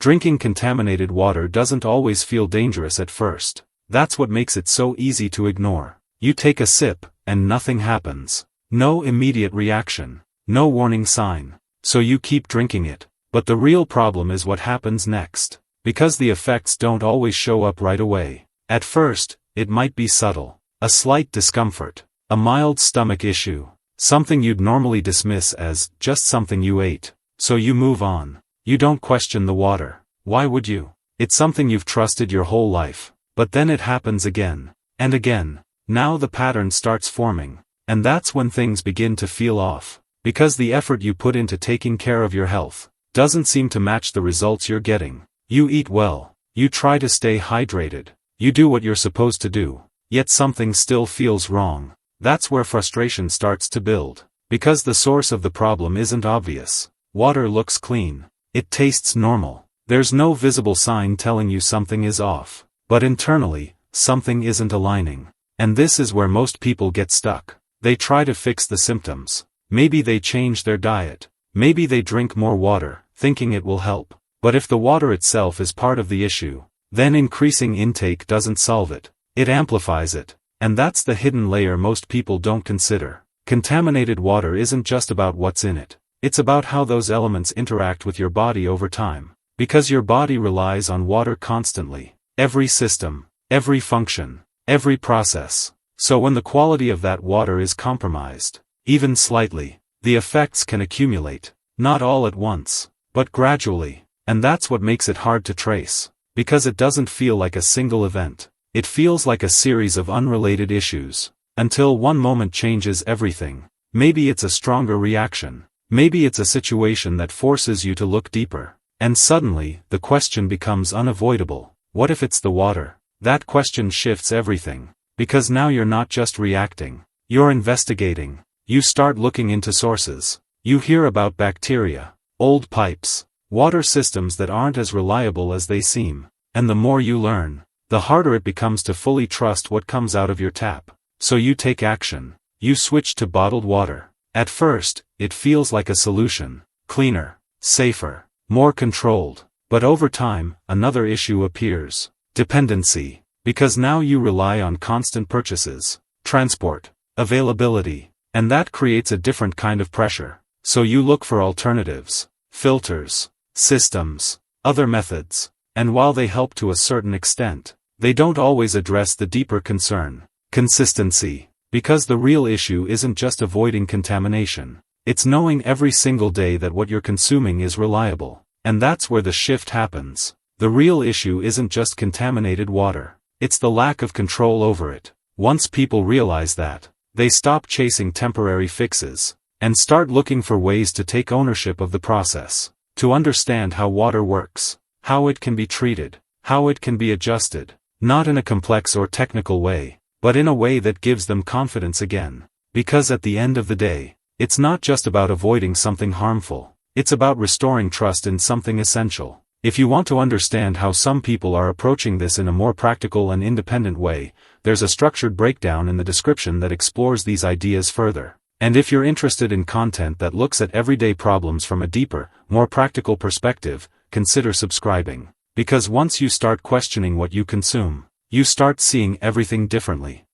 Drinking contaminated water doesn't always feel dangerous at first. That's what makes it so easy to ignore. You take a sip, and nothing happens. No immediate reaction. No warning sign. So you keep drinking it. But the real problem is what happens next. Because the effects don't always show up right away. At first, it might be subtle. A slight discomfort. A mild stomach issue. Something you'd normally dismiss as just something you ate. So you move on. You don't question the water. Why would you? It's something you've trusted your whole life. But then it happens again. And again. Now the pattern starts forming. And that's when things begin to feel off. Because the effort you put into taking care of your health doesn't seem to match the results you're getting. You eat well. You try to stay hydrated. You do what you're supposed to do. Yet something still feels wrong. That's where frustration starts to build. Because the source of the problem isn't obvious. Water looks clean. It tastes normal. There's no visible sign telling you something is off. But internally, something isn't aligning. And this is where most people get stuck. They try to fix the symptoms. Maybe they change their diet. Maybe they drink more water, thinking it will help. But if the water itself is part of the issue, then increasing intake doesn't solve it. It amplifies it. And that's the hidden layer most people don't consider. Contaminated water isn't just about what's in it. It's about how those elements interact with your body over time. Because your body relies on water constantly. Every system, every function, every process. So when the quality of that water is compromised, even slightly, the effects can accumulate. Not all at once, but gradually. And that's what makes it hard to trace. Because it doesn't feel like a single event. It feels like a series of unrelated issues. Until one moment changes everything. Maybe it's a stronger reaction. Maybe it's a situation that forces you to look deeper. And suddenly, the question becomes unavoidable. What if it's the water? That question shifts everything. Because now you're not just reacting. You're investigating. You start looking into sources. You hear about bacteria, old pipes, water systems that aren't as reliable as they seem. And the more you learn, the harder it becomes to fully trust what comes out of your tap. So you take action. You switch to bottled water. At first, it feels like a solution. Cleaner, safer, more controlled. But over time, another issue appears. Dependency. Because now you rely on constant purchases, transport, availability. And that creates a different kind of pressure. So you look for alternatives, filters, systems, other methods. And while they help to a certain extent, they don't always address the deeper concern. Consistency. Because the real issue isn't just avoiding contamination. It's knowing every single day that what you're consuming is reliable. And that's where the shift happens. The real issue isn't just contaminated water. It's the lack of control over it. Once people realize that, they stop chasing temporary fixes, and start looking for ways to take ownership of the process. To understand how water works, how it can be treated, how it can be adjusted. Not in a complex or technical way, but in a way that gives them confidence again. Because at the end of the day, it's not just about avoiding something harmful. It's about restoring trust in something essential. If you want to understand how some people are approaching this in a more practical and independent way, there's a structured breakdown in the description that explores these ideas further. And if you're interested in content that looks at everyday problems from a deeper, more practical perspective, consider subscribing. Because once you start questioning what you consume, you start seeing everything differently.